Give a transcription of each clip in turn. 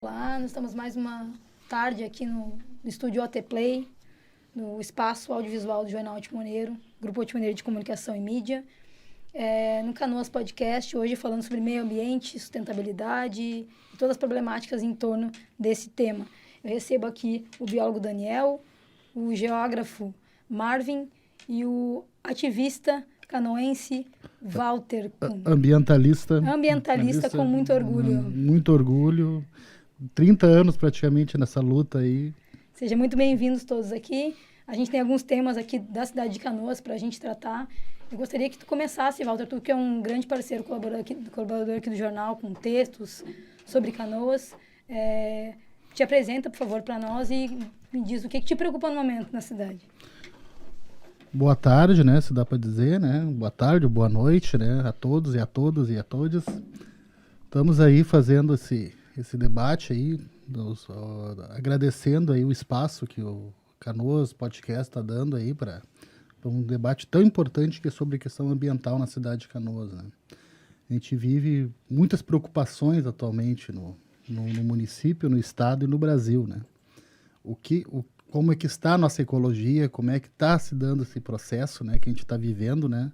Olá, nós estamos mais uma tarde aqui no estúdio OT Play, no espaço audiovisual do Jornal Otimoneiro, Grupo Otimoneiro de Comunicação e Mídia. No Canoas Podcast, hoje falando sobre meio ambiente, sustentabilidade e todas as problemáticas em torno desse tema. Eu recebo aqui o biólogo Daniel, o geógrafo Marvin e o ativista canoense Walter Kuhn. Ambientalista Com muito orgulho. Muito orgulho. 30 anos praticamente nessa luta aí. Sejam muito bem-vindos todos aqui. A gente tem alguns temas aqui da cidade de Canoas para a gente tratar. Eu gostaria que tu começasse, Walter, tu que é um grande parceiro, colaborador aqui do jornal, com textos sobre Canoas. Te apresenta, por favor, para nós e me diz o que te preocupa no momento na cidade. Boa tarde, né, se dá para dizer, né? Boa tarde, boa noite, né, a todos e a todas e a todas. Estamos aí fazendo esse debate aí, agradecendo aí o espaço que o Canoas Podcast está dando aí para um debate tão importante que é sobre a questão ambiental na cidade de Canoas, né? A gente vive muitas preocupações atualmente no município, no estado e no Brasil, né? Como é que está a nossa ecologia, como é que está se dando esse processo, né, que a gente está vivendo, né,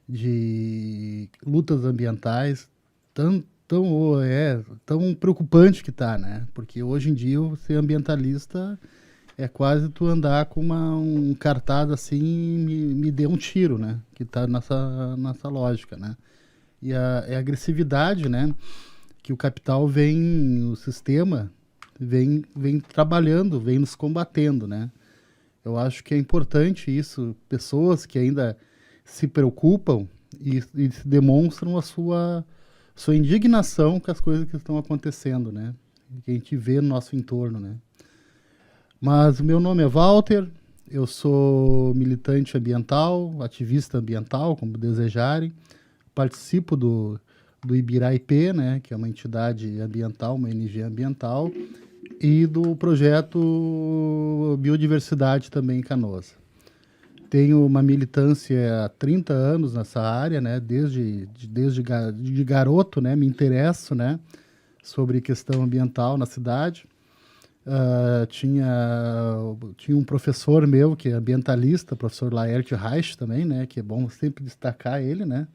de lutas ambientais tão preocupante que está, né? Porque hoje em dia ser ambientalista é quase tu andar com um cartaz assim, me dê um tiro, né? Que está nessa lógica, né? E a agressividade, né? Que o capital o sistema vem trabalhando, vem nos combatendo, né? Eu acho que é importante isso, pessoas que ainda se preocupam e demonstram a sua indignação com as coisas que estão acontecendo, né? Que a gente vê no nosso entorno, né? Mas o meu nome é Walter, eu sou militante ambiental, ativista ambiental, como desejarem. Participo do Ibirá-IP, né? Que é uma entidade ambiental, uma ONG ambiental, e do projeto Biodiversidade também em Canoas. Tenho uma militância há 30 anos nessa área, né? Desde garoto, né? Me interesso, né? Sobre questão ambiental na cidade. Tinha um professor meu que é ambientalista, o professor Laerte Reich também, né? Que é bom sempre destacar ele, né?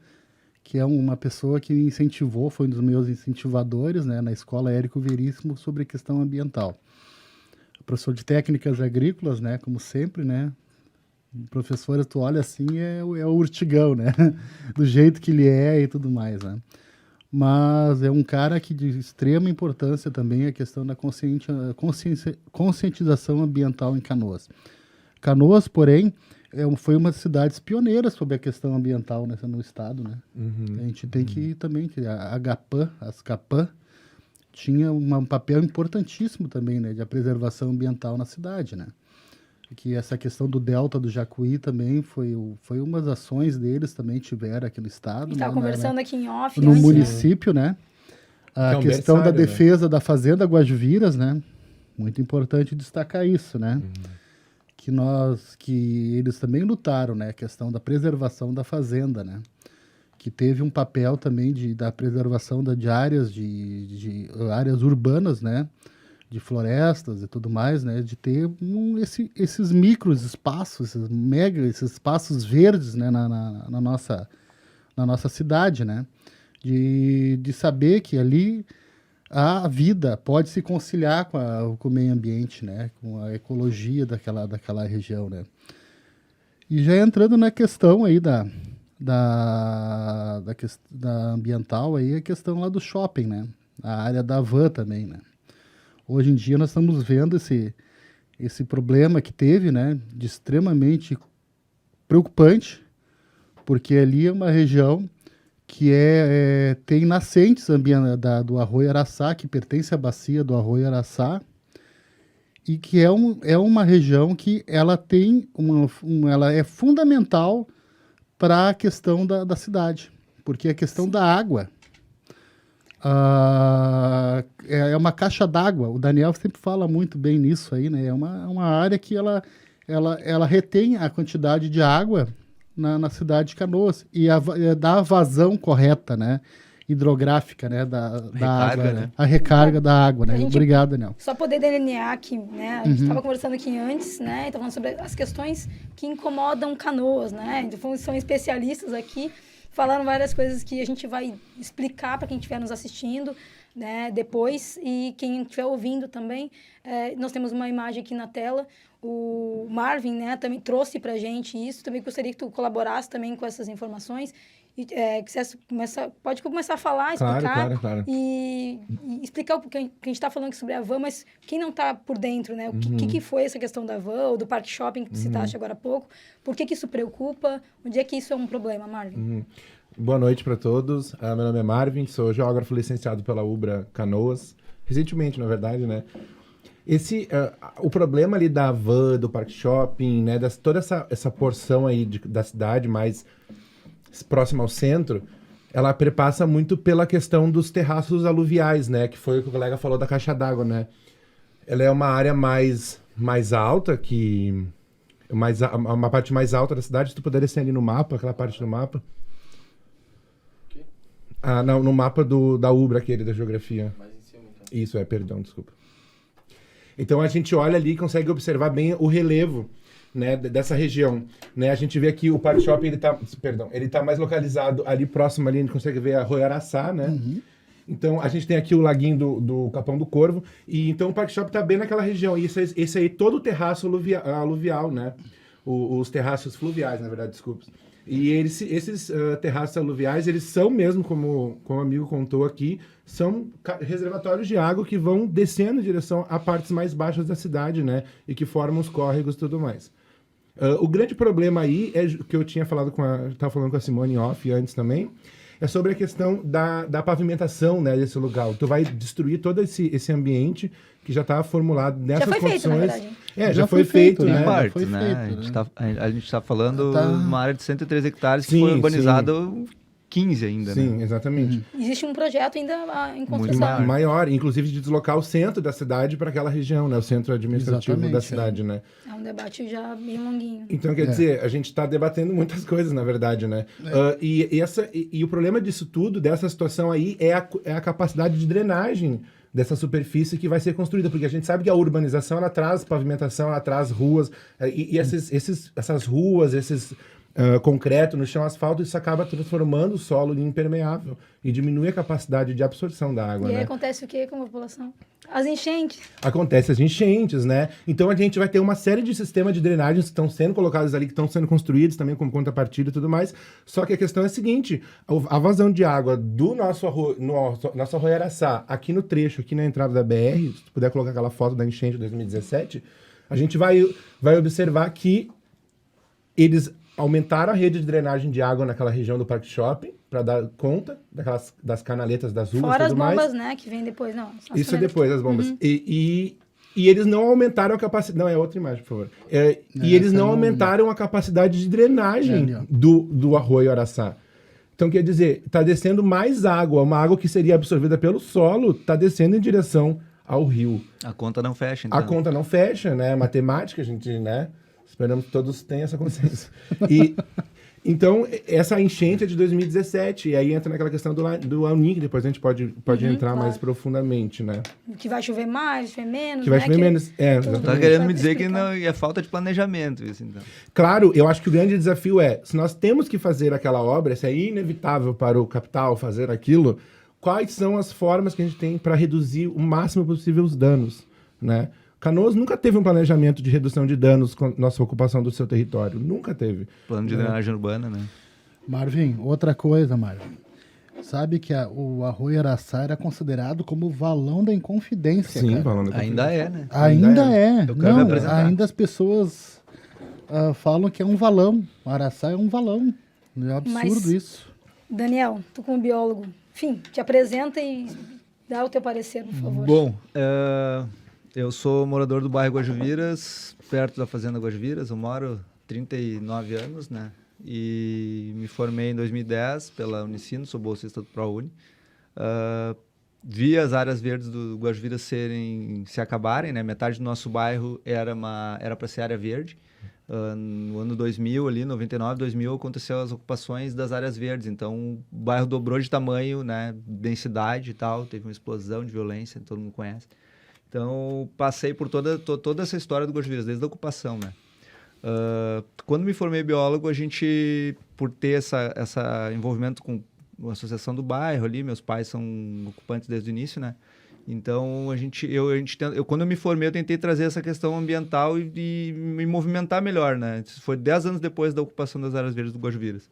Que é uma pessoa que me incentivou, foi um dos meus incentivadores, né? Na escola Érico Veríssimo sobre questão ambiental. Professor de técnicas agrícolas, né? Como sempre, né? Professora, tu olha assim, é o urtigão, né? Do jeito que ele é e tudo mais, né? Mas é um cara que de extrema importância também a questão da conscientização ambiental em Canoas. Canoas, porém, foi uma das cidades pioneiras sobre a questão ambiental no estado, né? A gente tem que também, a GAPAN, as CAPAN, tinha um papel importantíssimo também, né? De a preservação ambiental na cidade, né? Que essa questão do Delta do Jacuí também foi uma das ações deles, também tiveram aqui no estado. Estava conversando aqui em off. No município, né? A questão da defesa da Fazenda Guajuviras, né? Muito importante destacar isso, né? Que eles também lutaram, né? A questão da preservação da fazenda, né? Que teve um papel também da preservação de áreas, de áreas urbanas, né? De florestas e tudo mais, né? De ter esses micros espaços, esses espaços verdes, né? Na nossa cidade, né? De saber que ali a vida pode se conciliar com o meio ambiente, né? Com a ecologia daquela região, né? E já entrando na questão aí da ambiental, aí a questão lá do shopping, né? A área da van também, né? Hoje em dia nós estamos vendo esse problema que teve, né? De extremamente preocupante, porque ali é uma região que tem nascentes do Arroio Araçá, que pertence à bacia do Arroio Araçá, e que é uma região que ela tem ela é fundamental para a questão da cidade, porque a questão da água é uma caixa d'água. O Daniel sempre fala muito bem nisso aí, né? É uma área que ela retém a quantidade de água na cidade de Canoas e dá a vazão correta, né? hidrográfica, né, da Recarga, água, né? A recarga da água, né? A gente- Obrigado, Daniel. Só poder delinear aqui, né? A gente estava conversando aqui antes, né? Então, falando sobre as questões que incomodam Canoas, né? Então, são especialistas aqui, falando várias coisas que a gente vai explicar para quem estiver nos assistindo, né? Depois, e quem estiver ouvindo também. Nós temos uma imagem aqui na tela. O Marvin, né, também trouxe para a gente isso. Também gostaria que tu colaborasse também com essas informações. E, pode começar a falar, explicar. Claro. E explicar porque a gente está falando aqui sobre a van, mas quem não está por dentro, né? O que foi essa questão da van ou do Parque Shopping que tu citaste agora há pouco? Por que isso preocupa? Onde é que isso é um problema, Marvin? Boa noite para todos. Meu nome é Marvin, sou geógrafo licenciado pela UBRA Canoas. Recentemente, na verdade, né? O problema ali da van, do Parque Shopping, né? Toda essa porção aí da cidade mais próxima ao centro, ela perpassa muito pela questão dos terraços aluviais, né? Que foi o que o colega falou da caixa d'água, né? Ela é uma área mais alta uma parte mais alta da cidade. Se tu puder descer ali no mapa, aquela parte do mapa. Não, no mapa da UBRA, aquele da geografia. Mais em cima, então. Isso, perdão, desculpa. Então a gente olha ali e consegue observar bem o relevo, né, dessa região, né? A gente vê aqui o Parque Shopping, ele tá mais localizado ali próximo ali, a gente consegue ver a Arroio Araçá, né? Então a gente tem aqui o laguinho do Capão do Corvo, e então o Parque Shopping tá bem naquela região, e esse aí todo o terraço aluvial, né? Os terraços fluviais, na verdade, desculpe. E esses terraços aluviais, eles são mesmo, como o amigo contou aqui, são reservatórios de água que vão descendo em direção a partes mais baixas da cidade, né? E que formam os córregos e tudo mais. O grande problema aí, que eu tinha falado estava falando com a Simone off antes também, é sobre a questão da pavimentação, né, desse lugar. Tu vai destruir todo esse ambiente que já está formulado nessas condições. Feito, na verdade. Já foi feito, né? Parte, Foi né? feito, A gente está falando Tá. uma área de 103 hectares que Sim, foi urbanizado 15 ainda, Sim, né? exatamente. Existe um projeto ainda em Muito construção. Maior, inclusive de deslocar o centro da cidade para aquela região, né? O centro administrativo da Exatamente, cidade, né? É um debate já bem longuinho. Então, quer dizer, a gente está debatendo muitas coisas, na verdade, né? E o problema disso tudo, dessa situação aí, é a capacidade de drenagem dessa superfície que vai ser construída, porque a gente sabe que a urbanização, ela traz pavimentação, ela traz ruas, e essas ruas, concreto no chão, asfalto, isso acaba transformando o solo em impermeável e diminui a capacidade de absorção da água, E aí né? acontece o que com a população? As enchentes. Acontece as enchentes, né? Então a gente vai ter uma série de sistemas de drenagem que estão sendo colocados ali, que estão sendo construídos também como contrapartida e tudo mais. Só que a questão é a seguinte: a vazão de água do nosso Arroio Araçá, aqui no trecho, aqui na entrada da BR, se tu puder colocar aquela foto da enchente de 2017, a gente vai observar que eles aumentaram a rede de drenagem de água naquela região do Parque Shopping para dar conta das canaletas das ruas e Fora as tudo mais. bombas, né? Que vem depois. Não, as Isso primeiras. depois, as bombas. E eles não aumentaram a capacidade... Não, é outra imagem, por favor. E eles não aumentaram a capacidade de drenagem do Arroio Araçá. Então, quer dizer, está descendo mais água. Uma água que seria absorvida pelo solo está descendo em direção ao rio. A conta não fecha, então. A conta não fecha, né? Matemática, a gente, né? Esperamos que todos tenham essa consciência. Então, essa enchente é de 2017, e aí entra naquela questão do El Niño, que depois a gente pode entrar claro. mais profundamente, né? Que vai chover mais, chover menos. Que vai né? chover menos. Tá Exatamente. querendo Vai me dizer que explicar. não, é falta de planejamento isso, então. Claro, eu acho que o grande desafio se nós temos que fazer aquela obra, se é inevitável para o capital fazer aquilo, quais são as formas que a gente tem para reduzir o máximo possível os danos, né? Canoas nunca teve um planejamento de redução de danos com nossa ocupação do seu território. Nunca teve. Plano de drenagem urbana, né? Marvin, outra coisa, Marvin. Sabe que o Arroio Araçá era considerado como o valão da Inconfidência, Sim, cara. falando Ainda é, né? Ainda é. Eu quero me Não, apresentar. ainda as pessoas falam que é um valão. O Araçá é um valão. É absurdo Mas- isso. Daniel, tu como biólogo, enfim, te apresenta e dá o teu parecer, por favor. Bom, eu sou morador do bairro Guajuviras, perto da fazenda Guajuviras. Eu moro 39 anos, né? E me formei em 2010 pela Unicino, sou bolsista do ProUni. Vi as áreas verdes do Guajuviras se acabarem, né? Metade do nosso bairro era para ser área verde. No ano 2000, ali, 99, 2000, aconteceu as ocupações das áreas verdes. Então, o bairro dobrou de tamanho, né? Densidade e tal. Teve uma explosão de violência, todo mundo conhece. Então, passei por toda essa história do Goiás, desde a ocupação, né? Quando me formei biólogo, a gente, por ter essa envolvimento com a associação do bairro ali, meus pais são ocupantes desde o início, né? Então, quando eu me formei, eu tentei trazer essa questão ambiental e me movimentar melhor, né? Isso foi 10 anos depois da ocupação das áreas verdes do Guajuviras.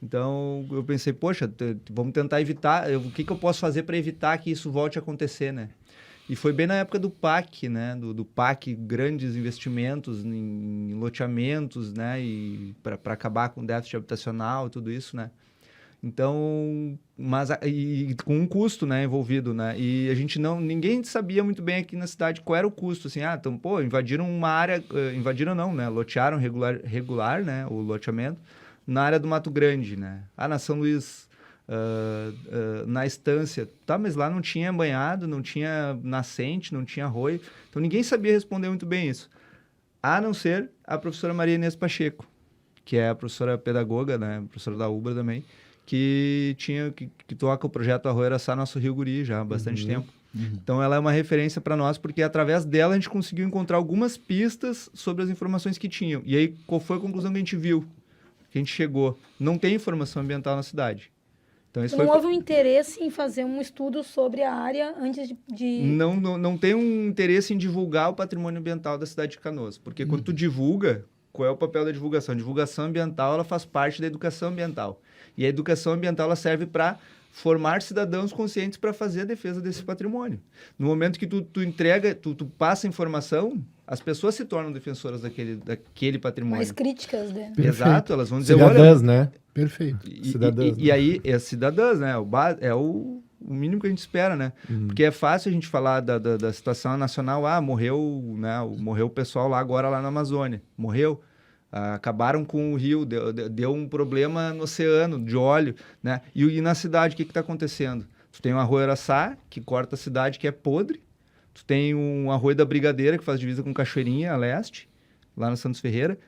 Então, eu pensei, poxa, vamos tentar evitar, o que eu posso fazer para evitar que isso volte a acontecer, né? E foi bem na época do PAC, né? Do PAC, grandes investimentos em loteamentos, né? E para acabar com o déficit habitacional e tudo isso, né? Então, e com um custo, né, envolvido, né? E ninguém sabia muito bem aqui na cidade qual era o custo, assim, então, pô, invadiram uma área, invadiram não, né? Lotearam regular, né, o loteamento na área do Mato Grande, né? Na São Luís, na Estância, tá, mas lá não tinha banhado, não tinha nascente, não tinha arroio, então ninguém sabia responder muito bem isso, a não ser a professora Maria Inês Pacheco, que é a professora pedagoga, né, professora da UBRA também, que toca o projeto Arroio Araçá, Nosso Rio Guri, já há bastante tempo. Então, ela é uma referência para nós, porque através dela a gente conseguiu encontrar algumas pistas sobre as informações que tinham. E aí, qual foi a conclusão que a gente viu? Que a gente chegou? Não tem informação ambiental na cidade. Então, não houve um interesse em fazer um estudo sobre a área antes de... Não tem um interesse em divulgar o patrimônio ambiental da cidade de Canoas. Porque quando tu divulga, qual é o papel da divulgação? A divulgação ambiental, ela faz parte da educação ambiental. E a educação ambiental, ela serve para formar cidadãos conscientes para fazer a defesa desse patrimônio. No momento que tu entrega, tu passa informação, as pessoas se tornam defensoras daquele patrimônio. Mais críticas, né? Exato, elas vão dizer... Cidadãs, né? Perfeito. E aí, é cidadãs, né? É o mínimo que a gente espera, né? Porque é fácil a gente falar da situação nacional, morreu, né? Morreu o pessoal lá agora, lá na Amazônia. Morreu. Acabaram com o rio, deu um problema no oceano de óleo, né? E na cidade, o que está acontecendo? Tu tem um Arroio Araçá, que corta a cidade, que é podre. Tu tem um Arroio da Brigadeira, que faz divisa com Cachoeirinha, a leste, lá no Santos Ferreira.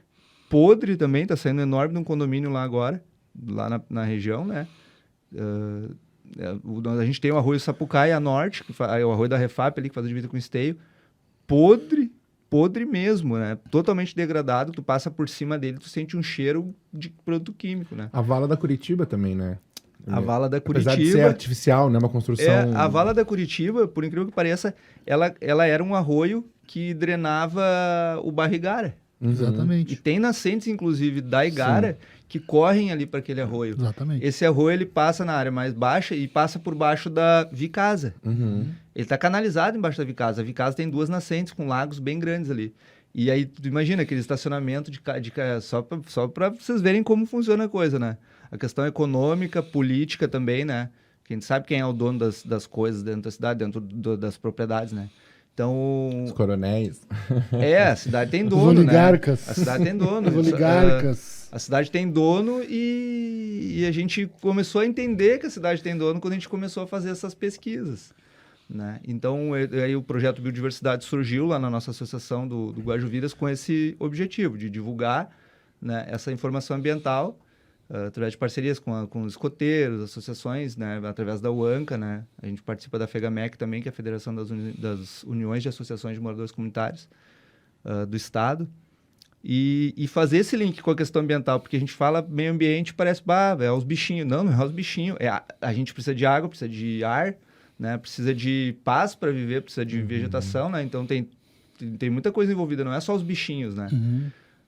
Podre também, está saindo enorme de um condomínio lá agora, lá na região, né? A gente tem o Arroio Sapucaia, a norte, é o Arroio da Refap ali, que faz a divisa com Esteio. Podre mesmo, né? Totalmente degradado, tu passa por cima dele, tu sente um cheiro de produto químico, né? A Vala da Curitiba também, né? A Vala da Curitiba... Apesar de ser artificial, né? Uma construção... A Vala da Curitiba, por incrível que pareça, ela era um arroio que drenava o bairro Igara. Exatamente. E tem nascentes, inclusive, da Igara, que correm ali para aquele arroio. Exatamente. Esse arroio, ele passa na área mais baixa e passa por baixo da Vicasa. Ele está canalizado embaixo da Vicasa. A Vicasa tem 2 nascentes com lagos bem grandes ali. E aí, tu imagina aquele estacionamento só para vocês verem como funciona a coisa, né? A questão econômica, política também, né? Que a gente sabe quem é o dono das coisas dentro da cidade, dentro das propriedades, né? Então... Os coronéis. A cidade tem dono, Os oligarcas. Né? A cidade tem dono. Os oligarcas. A cidade tem dono e a gente começou a entender que a cidade tem dono quando a gente começou a fazer essas pesquisas, né? Então, aí o projeto Biodiversidade surgiu lá na nossa associação do Guajuviras com esse objetivo de divulgar, né, essa informação ambiental através de parcerias com os escoteiros, associações, né, através da UANCA, né? A gente participa da FEGAMEC também, que é a Federação das Uniões de Associações de Moradores Comunitários do Estado. E fazer esse link com a questão ambiental, porque a gente fala meio ambiente, parece, é os bichinhos. Não é os bichinhos. A gente precisa de água, precisa de ar, né? Precisa de paz para viver, precisa de vegetação, né? Então tem muita coisa envolvida, não é só os bichinhos, né?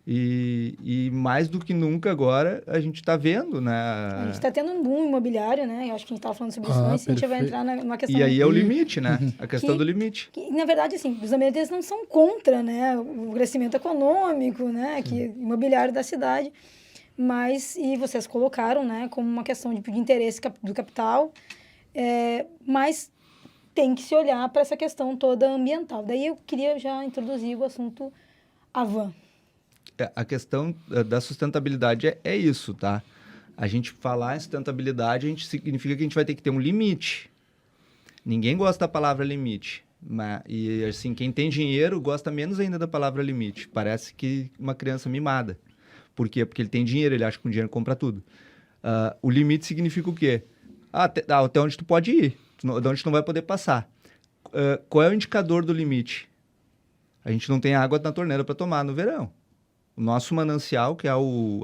E mais do que nunca agora a gente está vendo, né? A gente está tendo um boom imobiliário, né? Eu acho que a gente estava falando sobre isso antes, a gente vai entrar numa questão... E aí é o limite, né? A questão do limite. Na verdade, assim, os ambientalistas não são contra, né, o crescimento econômico, né, imobiliário da cidade, mas, e vocês colocaram, né, como uma questão de interesse do capital, mas tem que se olhar para essa questão toda ambiental. Daí eu queria já introduzir o assunto Avan. A questão da sustentabilidade é isso, tá? A gente falar em sustentabilidade, significa que a gente vai ter que ter um limite. Ninguém gosta da palavra limite. E assim, quem tem dinheiro gosta menos ainda da palavra limite. Parece que uma criança mimada. Por quê? Porque ele tem dinheiro, ele acha que com dinheiro compra tudo. O limite significa o quê? Até onde tu pode ir, de onde tu não vai poder passar. Qual é o indicador do limite? A gente não tem água na torneira para tomar no verão. O nosso manancial, que é o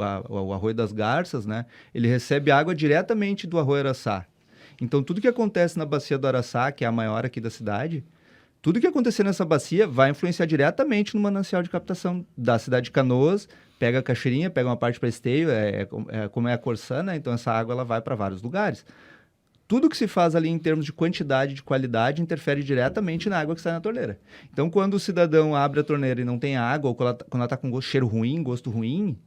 Arroio das Garças, né? Ele recebe água diretamente do Arroio Araçá. Então, tudo que acontece na bacia do Araçá, que é a maior aqui da cidade, tudo que acontecer nessa bacia vai influenciar diretamente no manancial de captação da cidade de Canoas. Pega a cachoeirinha, pega uma parte para esteio, como é a Corsã, né? Então essa água ela vai para vários lugares. Tudo que se faz ali em termos de quantidade, de qualidade, interfere diretamente na água que sai na torneira. Então, quando o cidadão abre a torneira e não tem água, ou quando ela está com cheiro ruim, gosto ruim,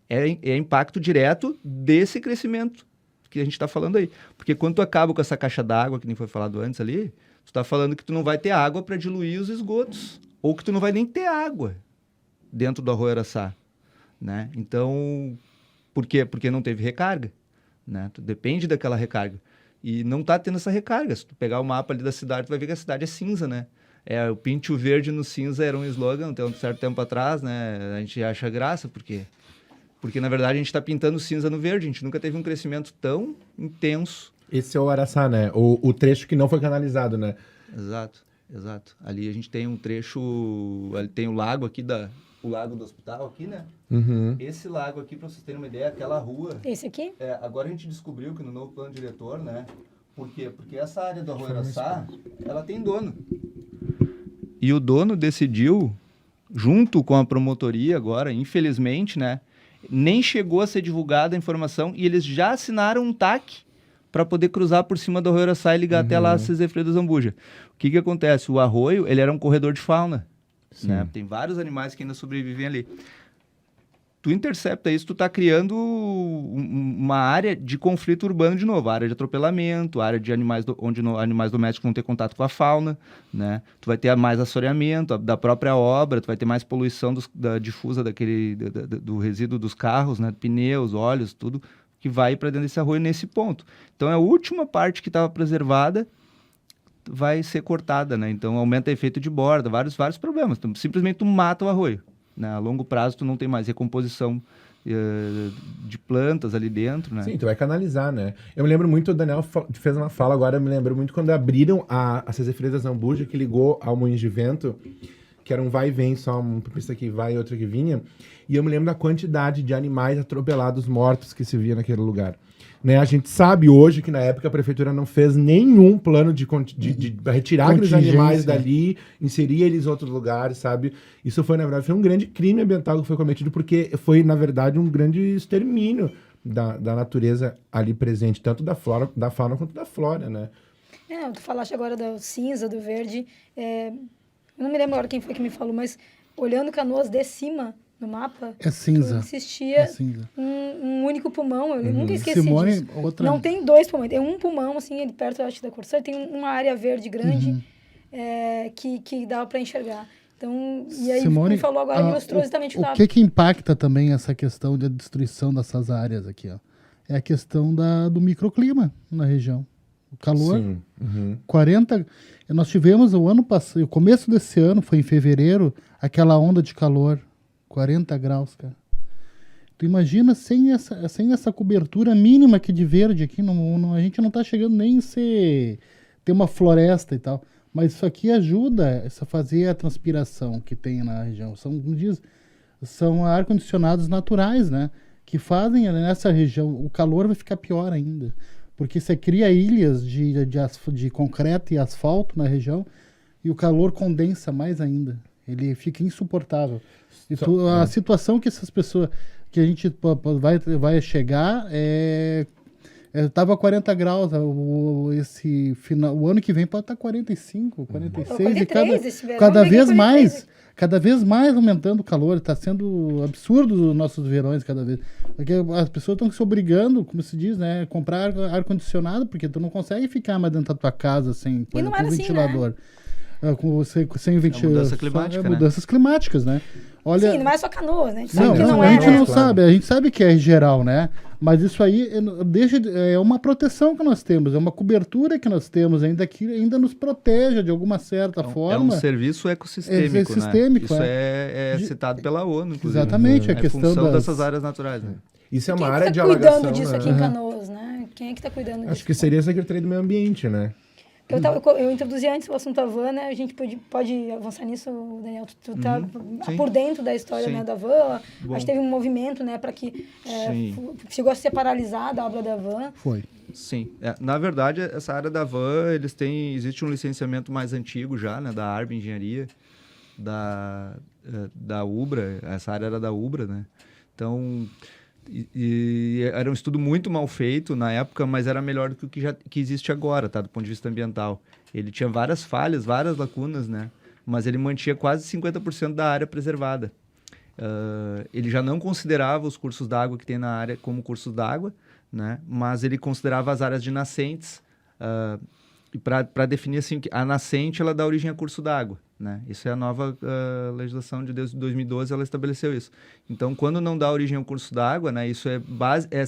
é impacto direto desse crescimento que a gente está falando aí. Porque quando tu acaba com essa caixa d'água, que nem foi falado antes ali, tu está falando que tu não vai ter água para diluir os esgotos. Ou que tu não vai nem ter água dentro do Arroio Araçá. Né? Então, por quê? Porque não teve recarga. Né? Tu depende daquela recarga. E não está tendo essa recarga. Se tu pegar o mapa ali da cidade, tu vai ver que a cidade é cinza, né? O pinte o verde no cinza era um slogan até um certo tempo atrás, né? A gente acha graça, por quê? Porque, na verdade, a gente está pintando cinza no verde. A gente nunca teve um crescimento tão intenso. Esse é o Araçá, né? O trecho que não foi canalizado, né? Exato. Ali a gente tem um trecho... Ali tem o lago aqui o lago do hospital aqui, né? Uhum. Esse lago aqui, para vocês terem uma ideia, aquela rua... Esse aqui? Agora a gente descobriu que no novo plano diretor, né? Por quê? Porque essa área do Arroio Araçá, ela tem dono. E o dono decidiu, junto com a promotoria agora, infelizmente, né? Nem chegou a ser divulgada a informação e eles já assinaram um TAC para poder cruzar por cima do Arroio Araçá e ligar até lá a Cesefredo do Zambuja. O que acontece? O arroio, ele era um corredor de fauna. Né? Tem vários animais que ainda sobrevivem ali. Tu intercepta isso, tu tá criando uma área de conflito urbano de novo, área de atropelamento, área de animais onde animais domésticos vão ter contato com a fauna, né? Tu vai ter mais assoreamento da própria obra, tu vai ter mais poluição difusa do resíduo dos carros, né? Pneus, óleos, tudo que vai para dentro desse arroio nesse ponto. Então, a última parte que estava preservada vai ser cortada, né? Então aumenta o efeito de borda, vários problemas. Então, simplesmente tu mata o arroio, né? A longo prazo tu não tem mais recomposição de plantas ali dentro, né? Sim, tu vai canalizar, né? Eu me lembro muito, o Daniel fez uma fala agora, eu me lembro muito quando abriram a Cesefredo da Zambuja, que ligou ao Moinhos de Vento, que era um vai e vem, só uma pista que vai e outra que vinha, e eu me lembro da quantidade de animais atropelados, mortos que se via naquele lugar. Né, a gente sabe hoje que na época a prefeitura não fez nenhum plano de retirar aqueles animais dali, inserir eles em outros lugares, sabe? Isso foi, na verdade, foi um grande crime ambiental que foi cometido, porque foi, na verdade, um grande extermínio da natureza ali presente, tanto da fauna quanto da flora, né? Tu falaste agora do cinza, do verde. Eu não me lembro agora quem foi que me falou, mas olhando Canoas de cima no mapa, é cinza. Existia um único pulmão, eu nunca esqueci disso. Não tem dois pulmões, tem um pulmão, assim, ali perto, eu acho, da Corsã, tem uma área verde grande que dá para enxergar. Então, e aí Simone, me falou agora, me mostrou exatamente o que impacta também essa questão da destruição dessas áreas aqui, ó? É a questão do microclima na região. O calor, 40... Nós tivemos o ano passado, o começo desse ano, foi em fevereiro, aquela onda de calor, 40 graus, cara. Tu imagina sem essa cobertura mínima aqui de verde aqui, a gente não tá chegando nem a ter uma floresta e tal. Mas isso aqui ajuda a fazer a transpiração que tem na região. São ar-condicionados naturais, né? Que fazem nessa região, o calor vai ficar pior ainda. Porque você cria ilhas de concreto e asfalto na região e o calor condensa mais ainda. Ele fica insuportável. A situação que essas pessoas, que a gente vai chegar, estava 40 graus, o ano que vem pode estar 45, 46, 43, e cada vez mais aumentando o calor, está sendo absurdo os nossos verões cada vez. Porque as pessoas estão se obrigando, como se diz, né, comprar ar-condicionado, porque tu não consegue ficar mais dentro da tua casa sem ventilador. Né? Sem mudança climática, mudanças climáticas, né? Olha, sim, não é só Canoas, né? A gente sabe que não é. A gente não sabe, a gente sabe que é geral, né? Mas isso aí é uma proteção que nós temos, é uma cobertura que nós temos ainda que ainda nos protege de alguma certa forma. É um serviço ecossistêmico, sistêmico, Isso é citado pela ONU, inclusive. Exatamente, a É questão função dessas áreas naturais, né? Isso é Quem uma é área que de tá alagação. cuidando disso né? aqui em Canoas, né? Quem é que está cuidando disso? Acho que seria a Secretaria do Meio Ambiente, né? Eu introduzi antes o assunto da van, né? A gente pode avançar nisso, Daniel. Tu tá sim. por dentro da história, Sim. né, da van. Bom. Acho que teve um movimento, né, para que Sim. chegou a ser paralisada a obra da van. Foi. Sim. Na verdade, essa área da van, existe um licenciamento mais antigo já, né? Da Arb Engenharia, da Ubra. Essa área era da Ubra, né? Então, era um estudo muito mal feito na época, mas era melhor do que o que existe agora, tá? Do ponto de vista ambiental. Ele tinha várias falhas, várias lacunas, né? Mas ele mantinha quase 50% da área preservada. Ele já não considerava os cursos d'água que tem na área como cursos d'água, né? Mas ele considerava as áreas de nascentes, e para definir assim, que a nascente ela dá origem a curso d'água, né? Isso é a nova legislação de 2012, ela estabeleceu isso. Então, quando não dá origem ao curso d'água, né? Isso é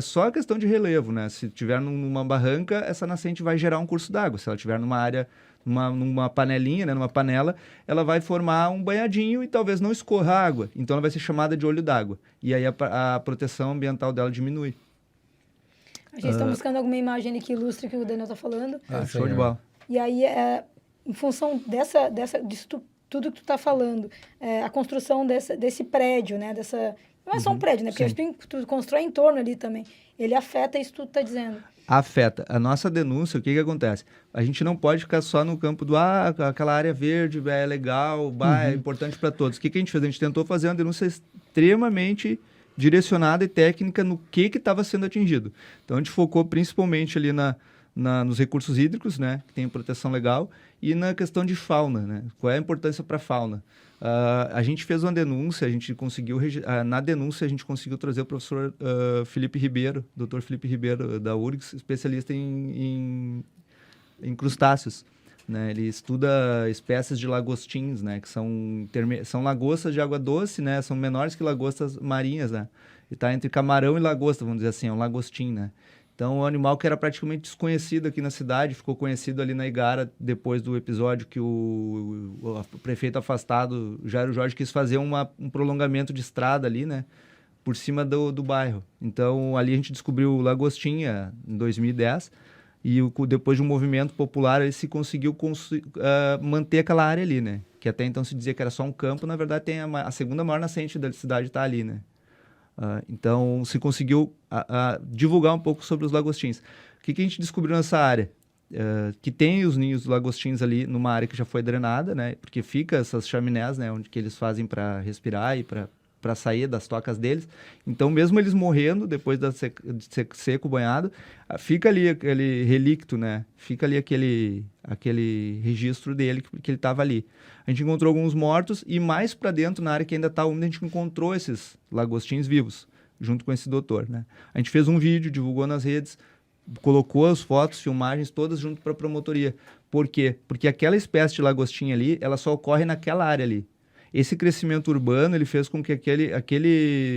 só a questão de relevo, né? Se tiver numa barranca, essa nascente vai gerar um curso d'água. Se ela tiver numa área, numa panelinha, né? Numa panela, ela vai formar um banhadinho e talvez não escorra água. Então, ela vai ser chamada de olho d'água. E aí a proteção ambiental dela diminui. A gente está buscando alguma imagem ali que ilustre o que o Daniel está falando. Show de bola. E aí, em função disso tudo que tu está falando, a construção desse prédio, né? Não é só um prédio, né? Porque tu constrói em torno ali também. Ele afeta isso que tu está dizendo. Afeta. A nossa denúncia, o que acontece? A gente não pode ficar só no campo do aquela área verde é legal, é importante para todos. O que a gente fez? A gente tentou fazer uma denúncia extremamente direcionada e técnica no que estava sendo atingido. Então, a gente focou principalmente ali nos recursos hídricos, né, que tem proteção legal, e na questão de fauna, né, qual é a importância para a fauna. A gente fez uma denúncia, a gente conseguiu, na denúncia a gente conseguiu trazer o professor Felipe Ribeiro, Dr. Felipe Ribeiro, da URGS, especialista em crustáceos. Né, ele estuda espécies de lagostins, né, que são lagostas de água doce, né, são menores que lagostas marinhas, né, e está entre camarão e lagosta, vamos dizer assim, é um lagostim, né. Então, um animal que era praticamente desconhecido aqui na cidade, ficou conhecido ali na Igara depois do episódio que o prefeito afastado, Jairo Jorge, quis fazer um prolongamento de estrada ali, né, por cima do bairro. Então, ali a gente descobriu o lagostim em 2010, e depois de um movimento popular, ele se conseguiu manter aquela área ali, né? Que até então se dizia que era só um campo, na verdade tem a segunda maior nascente da cidade está ali, né? Então, se conseguiu divulgar um pouco sobre os lagostins. O que a gente descobriu nessa área? Que tem os ninhos dos lagostins ali numa área que já foi drenada, né? Porque fica essas chaminés, né? Onde que eles fazem para respirar e para sair das tocas deles. Então, mesmo eles morrendo, depois de ser seco, banhado, fica ali aquele relicto, né? Fica ali aquele registro dele, que ele estava ali. A gente encontrou alguns mortos e mais para dentro, na área que ainda está úmida, a gente encontrou esses lagostins vivos, junto com esse doutor, né? A gente fez um vídeo, divulgou nas redes, colocou as fotos, filmagens, todas junto para a promotoria. Por quê? Porque aquela espécie de lagostim ali, ela só ocorre naquela área ali. Esse crescimento urbano, ele fez com que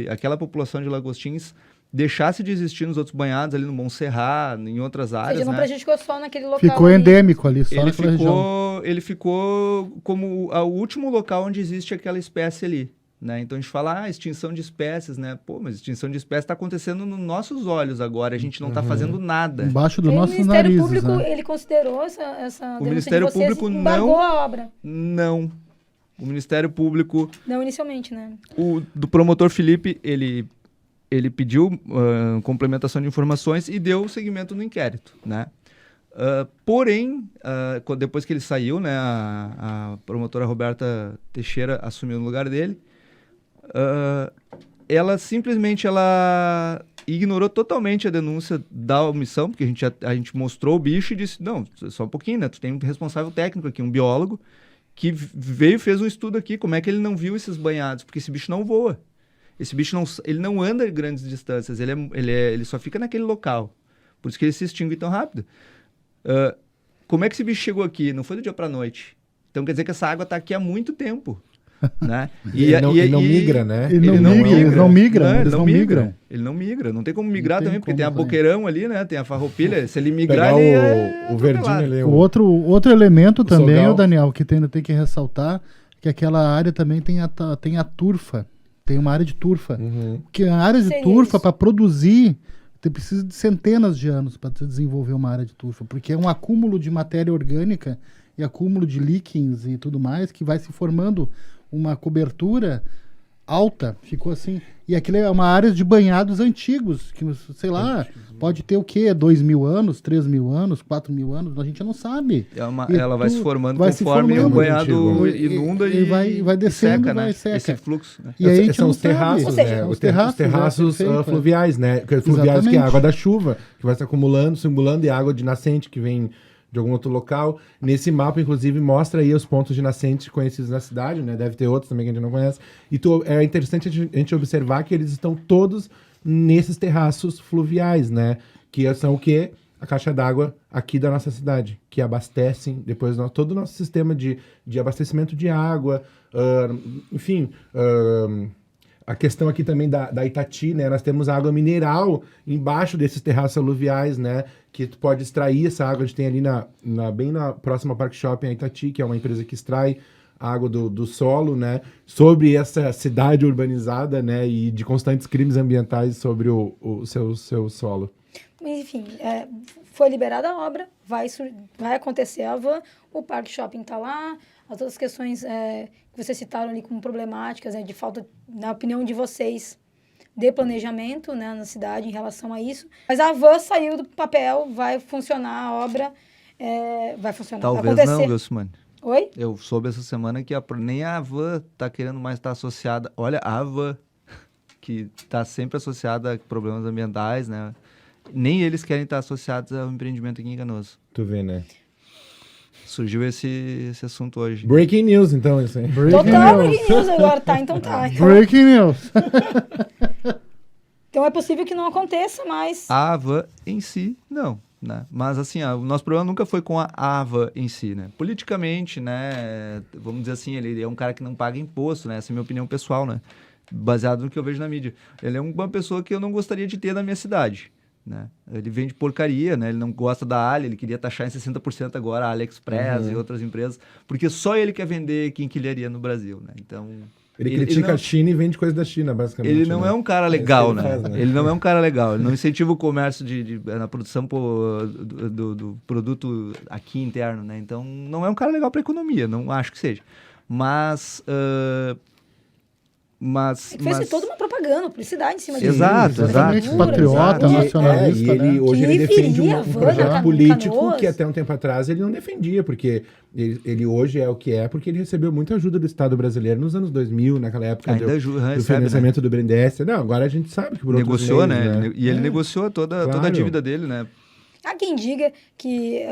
aquela população de lagostins deixasse de existir nos outros banhados, ali no Montserrat, em outras áreas, Ou seja, não prejudicou só naquele local. Ficou endêmico ali, só naquela região. Ele ficou como o último local onde existe aquela espécie ali, né? Então, a gente fala, extinção de espécies, né? Pô, mas extinção de espécies está acontecendo nos nossos olhos agora, a gente não está fazendo nada. Embaixo dos nossos narizes. narizes. O Ministério Público, né? ele considerou essa O Ministério Público embargou a obra. Não. O Ministério Público... Não inicialmente, né? Do promotor Felipe, ele pediu complementação de informações e deu seguimento no inquérito, né? Porém, depois que ele saiu, né, a promotora Roberta Teixeira assumiu no lugar dele, ela simplesmente ignorou totalmente a denúncia da omissão, porque a gente mostrou o bicho e disse, não, só um pouquinho, né? Tu tem um responsável técnico aqui, um biólogo, que veio e fez um estudo aqui, como é que ele não viu esses banhados? Porque esse bicho não voa. Esse bicho ele não anda em grandes distâncias, ele só fica naquele local. Por isso que ele se extingue tão rápido. Como é que esse bicho chegou aqui? Não foi do dia para a noite. Então quer dizer que essa água está aqui há muito tempo. né? E não migra, né? Eles não migram. Ele não migra. Não tem como migrar Não tem também, porque como tem a também. Boqueirão ali, né? Tem a Farroupilha. Se ele migrar, Pegar ele é o verdinho atropelado. ali. O outro elemento também, Sogal. ô Daniel, que tem que ressaltar, que aquela área também tem a turfa. Tem uma área de turfa. Uhum. Porque a área de Seria turfa, isso. para produzir, você precisa de centenas de anos para desenvolver uma área de turfa. Porque é um acúmulo de matéria orgânica e acúmulo de líquens e tudo mais que vai se formando uma cobertura alta, ficou assim. E aquilo é uma área de banhados antigos, que, sei lá, pode ter o quê? 2.000 anos, 3.000 anos, 4.000 anos, a gente não sabe. E Ela vai se formando vai se conforme formando. o banhado Muito antigo. inunda E vai descendo, seca, vai né? seca. Esse fluxo, né? E aí a gente São não os terraços, sabe. Ou seja, né? Os terraços, terraços perfeito, fluviais, né? Fluviais que é a Exatamente. água da chuva, que vai se acumulando, simulando, e a água de nascente que vem de algum outro local. Nesse mapa, inclusive, mostra aí os pontos de nascente conhecidos na cidade, né? Deve ter outros também que a gente não conhece. E é interessante a gente observar que eles estão todos nesses terraços fluviais, né? Que são o quê? A caixa d'água aqui da nossa cidade, que abastecem depois todo o nosso sistema de abastecimento de água, enfim... a questão aqui também da Itati, né? Nós temos água mineral embaixo desses terraços aluviais, né? Que tu pode extrair essa água. A gente tem ali bem na próxima Park Shopping, a Itati, que é uma empresa que extrai a água do solo, né? Sobre essa cidade urbanizada, né? E de constantes crimes ambientais sobre o seu solo. Enfim, foi liberada a obra, vai acontecer a van, o Parque Shopping está lá, as outras questões que vocês citaram ali como problemáticas, de falta, na opinião de vocês, de planejamento, né, na cidade em relação a isso. Mas a van saiu do papel, vai funcionar a obra, vai funcionar, vai Talvez acontecer. não, viu, Simone? Oi? Eu soube essa semana que nem a Havan tá querendo mais estar associada. Olha, a Havan, que está sempre associada a problemas ambientais, né? Nem eles querem estar associados ao empreendimento aqui em Canoas. Tu vê, né? Surgiu esse assunto hoje. Breaking news, então, isso aí. Total breaking news agora, tá? Então tá. Breaking news. Então é possível que não aconteça, mas... A Havan em si, não. Né? Mas assim, o nosso problema nunca foi com a Havan em si, né? Politicamente, né? Vamos dizer assim, ele é um cara que não paga imposto, né? Essa é a minha opinião pessoal, né? Baseado no que eu vejo na mídia. Ele é uma pessoa que eu não gostaria de ter na minha cidade. Né? Ele vende porcaria, né? Ele não gosta da Ali, ele queria taxar em 60% agora a AliExpress e outras empresas, porque só ele quer vender quinquilharia no Brasil, né? Então... Ele critica a China e vende coisa da China, basicamente. Ele não né? é um cara legal, isso que ele né? faz, né? Ele não é um cara legal. Ele não incentiva o comércio na produção do produto aqui interno, né? Então, não é um cara legal para a economia. Não acho que seja. Mas... Fez toda uma propaganda, publicidade em cima disso. Exato, Exatamente, exato. patriota, Exato. nacionalista, e né? hoje Que ele defende viria um Van projeto na político Canoas. que até um tempo atrás ele não defendia, porque ele hoje é o que é, porque ele recebeu muita ajuda do Estado brasileiro nos anos 2000, naquela época Ainda do recebe, financiamento do BNDES. Não, agora a gente sabe que por outros Negociou, meios, né? E ele negociou toda a Claro. dívida dele, né? Há quem diga que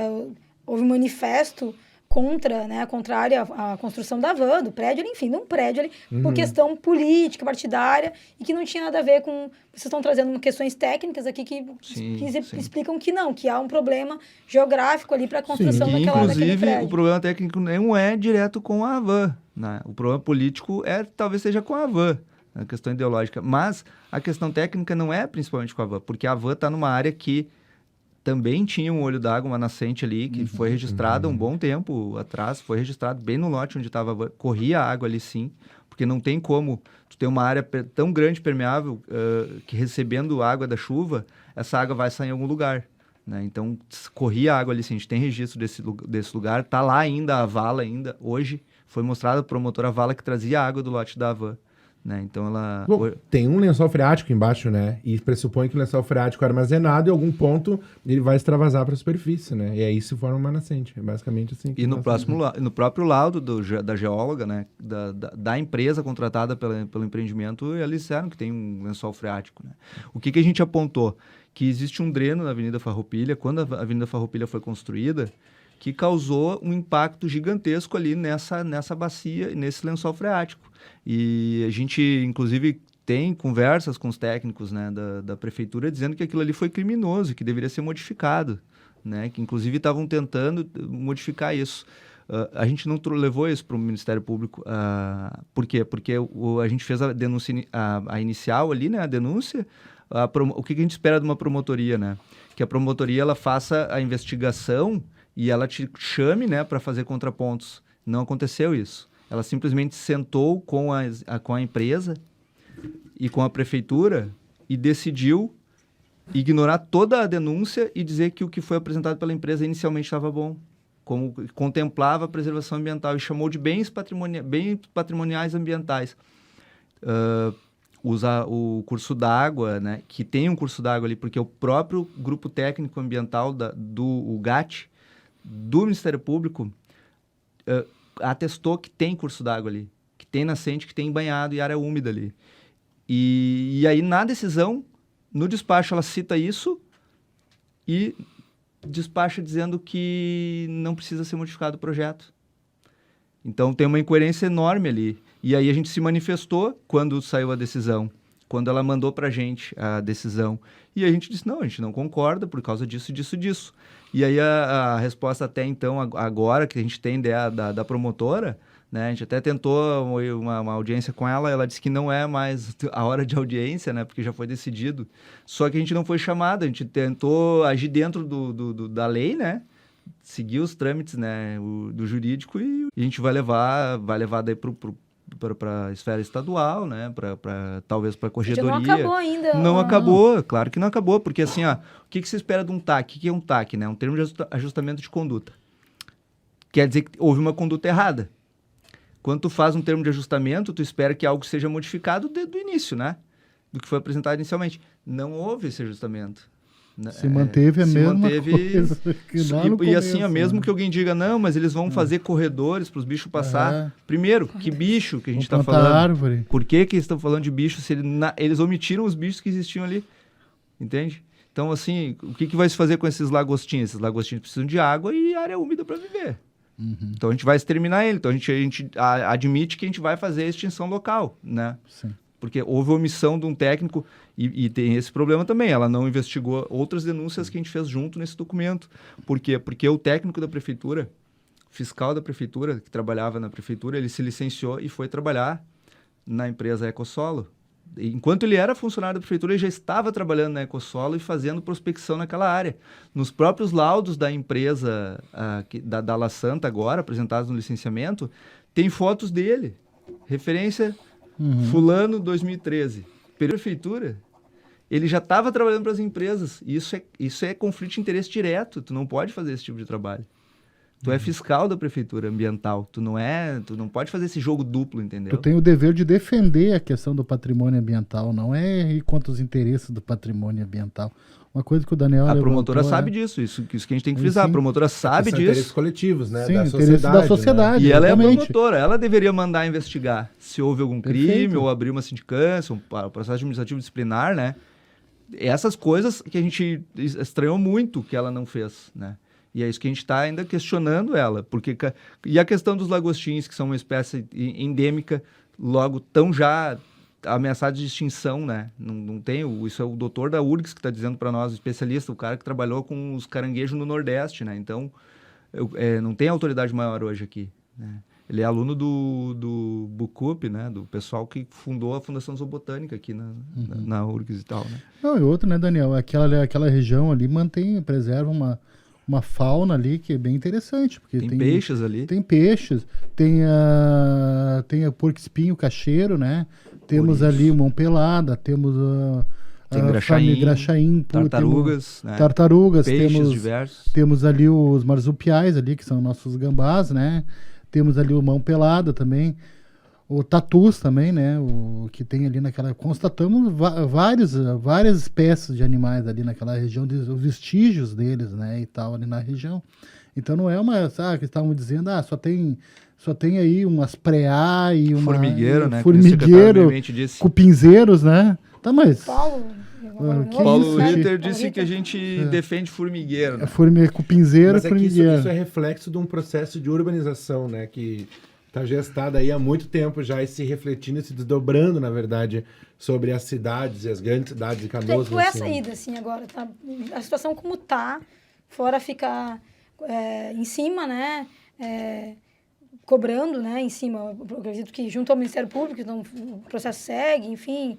houve um manifesto contra, né, contrária à construção da van, do prédio, enfim, de um prédio ali, por questão política, partidária, e que não tinha nada a ver com... Vocês estão trazendo questões técnicas aqui que Sim. explicam que não, que há um problema geográfico ali para a construção E, daquele inclusive, prédio. o problema técnico não é direto com a Havan, né? O problema político talvez seja com a Havan, a questão ideológica. Mas a questão técnica não é principalmente com a Havan, porque a Havan está numa área que também tinha um olho d'água, uma nascente ali, que foi registrada um bom tempo atrás, foi registrado bem no lote onde estava a Havan. Corria água ali sim, porque não tem como tu ter uma área tão grande, permeável, que recebendo água da chuva, essa água vai sair em algum lugar. Né? Então, corria água ali sim, a gente tem registro desse lugar, está lá ainda a vala, ainda hoje, foi mostrada para o promotor a vala que trazia água do lote da Havan. Né? Então ela... Bom, tem um lençol freático embaixo, né? E pressupõe que o lençol freático é armazenado e em algum ponto ele vai extravasar para a superfície, né? E aí se forma uma nascente. É basicamente assim. E no próprio laudo da geóloga, né? Da empresa contratada pelo empreendimento, eles disseram que tem um lençol freático. Né? O que a gente apontou? Que existe um dreno na Avenida Farroupilha, quando a Avenida Farroupilha foi construída, que causou um impacto gigantesco ali nessa bacia, nesse lençol freático. E a gente, inclusive, tem conversas com os técnicos, né, da prefeitura dizendo que aquilo ali foi criminoso, que deveria ser modificado, né, que inclusive estavam tentando modificar isso. A gente não levou isso para o Ministério Público. Por quê? Porque a gente fez a denúncia a inicial ali, né? A denúncia. O que a gente espera de uma promotoria, né? Que a promotoria ela faça a investigação e ela te chame, né, para fazer contrapontos. Não aconteceu isso. Ela simplesmente sentou com a empresa e com a prefeitura e decidiu ignorar toda a denúncia e dizer que o que foi apresentado pela empresa inicialmente estava bom, como contemplava a preservação ambiental e chamou de bens patrimoniais ambientais. Usa o curso d'água, né, que tem um curso d'água ali, porque o próprio grupo técnico ambiental do GAT, do Ministério Público, atestou que tem curso d'água ali, que tem nascente, que tem banhado e área úmida ali. E aí, na decisão, no despacho, ela cita isso e despacha dizendo que não precisa ser modificado o projeto. Então, tem uma incoerência enorme ali. E aí, a gente se manifestou quando saiu a decisão, quando ela mandou para a gente a decisão. E a gente disse, não, a gente não concorda por causa disso, disso, disso. E aí, a resposta até então, agora, que a gente tem da promotora, né, a gente até tentou uma audiência com ela, ela disse que não é mais a hora de audiência, né, porque já foi decidido. Só que a gente não foi chamado, a gente tentou agir dentro da lei, né, seguir os trâmites, né, do jurídico, e a gente vai levar daí para a esfera estadual, né, talvez para a corregedoria. Não acabou ainda. Não acabou, claro que não acabou, porque assim, o que se espera de um TAC? O que é um TAC, né? Um termo de ajustamento de conduta. Quer dizer que houve uma conduta errada. Quando tu faz um termo de ajustamento, tu espera que algo seja modificado desde o início, né? Do que foi apresentado inicialmente. Não houve esse ajustamento. Se manteve a mesma coisa que lá no começo, assim, né? Mesmo que alguém diga, não, mas eles vão fazer corredores para os bichos passar. Primeiro, que bicho que a gente está falando? Árvore. Por que eles estão falando de bicho se eles omitiram os bichos que existiam ali? Entende? Então, assim, o que vai se fazer com esses lagostinhos? Esses lagostinhos precisam de água e área úmida para viver. Então, a gente vai exterminar ele. Então, a gente admite que a gente vai fazer a extinção local, né? Sim. Porque houve omissão de um técnico e tem esse problema também. Ela não investigou outras denúncias que a gente fez junto nesse documento. Por quê? Porque o técnico da prefeitura, fiscal da prefeitura, que trabalhava na prefeitura, ele se licenciou e foi trabalhar na empresa EcoSolo. Enquanto ele era funcionário da prefeitura, ele já estava trabalhando na EcoSolo e fazendo prospecção naquela área. Nos próprios laudos da empresa, da La Santa agora, apresentados no licenciamento, tem fotos dele. Referência fulano 2013. Período da prefeitura, ele já estava trabalhando para as empresas. Isso é conflito de interesse direto. Tu não pode fazer esse tipo de trabalho. Tu é fiscal da prefeitura ambiental. Tu não pode fazer esse jogo duplo, entendeu? Tu tem o dever de defender a questão do patrimônio ambiental, não é ir contra os interesses do patrimônio ambiental. Uma coisa que o Daniel A promotora sabe disso, isso que a gente tem que frisar. Sim. A promotora sabe disso. Interesses coletivos, né? Sim, da interesses sociedade, da sociedade. E ela é a exatamente. promotora, ela deveria mandar investigar se houve algum crime Perfeito. ou abrir uma sindicância, um processo administrativo disciplinar, né? Essas coisas que a gente estranhou muito que ela não fez, né? E é isso que a gente está ainda questionando ela. E a questão dos lagostins, que são uma espécie endêmica, logo tão já ameaçados de extinção, né? Não tem, isso é o doutor da URGS que está dizendo para nós, o especialista, o cara que trabalhou com os caranguejos no Nordeste, né? Então, não tem autoridade maior hoje aqui, né? Ele é aluno do Bucup, né? Do pessoal que fundou a Fundação Zoobotânica aqui na URGS e tal, né? Não, e outro, né, Daniel? Aquela região ali preserva uma fauna ali que é bem interessante. Porque tem peixes ali. Tem peixes, tem a porco-espinho cacheiro, né? Temos ali mão pelada, temos tem graxaim, tartarugas, né? Tartarugas, peixes diversos. Temos ali os marsupiais ali, que são nossos gambás, né? Temos ali o mão pelada também. O tatus também, né? O que tem ali naquela... Constatamos várias espécies de animais ali naquela região, os vestígios deles, né? E tal, ali na região. Então não é que estavam dizendo, só tem aí umas preá e uma... Formigueiro, né? Formigueiro, cupinzeiros, né? Tá, mas... Paulo Ritter disse que a gente defende formigueiro, né? Cupinzeiro, mas formigueiro. Isso é reflexo de um processo de urbanização, né? Que está gestada aí há muito tempo já e se refletindo e se desdobrando, na verdade, sobre as cidades e as grandes cidades de Canoas. Qual é a saída, assim, agora? Tá? A situação como tá, fora ficar em cima, né? cobrando, né, em cima, eu acredito que junto ao Ministério Público, então o processo segue, enfim.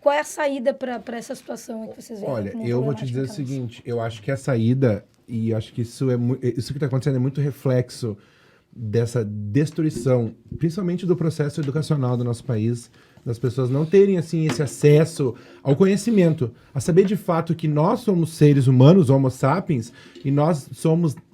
Qual é a saída para essa situação que vocês veem? Olha, como eu vou te dizer o problemática no caso? seguinte, eu acho que a saída, e acho que isso que está acontecendo é muito reflexo dessa destruição, principalmente do processo educacional do nosso país, das pessoas não terem assim esse acesso ao conhecimento, a saber de fato que nós somos seres humanos, homo sapiens, e nós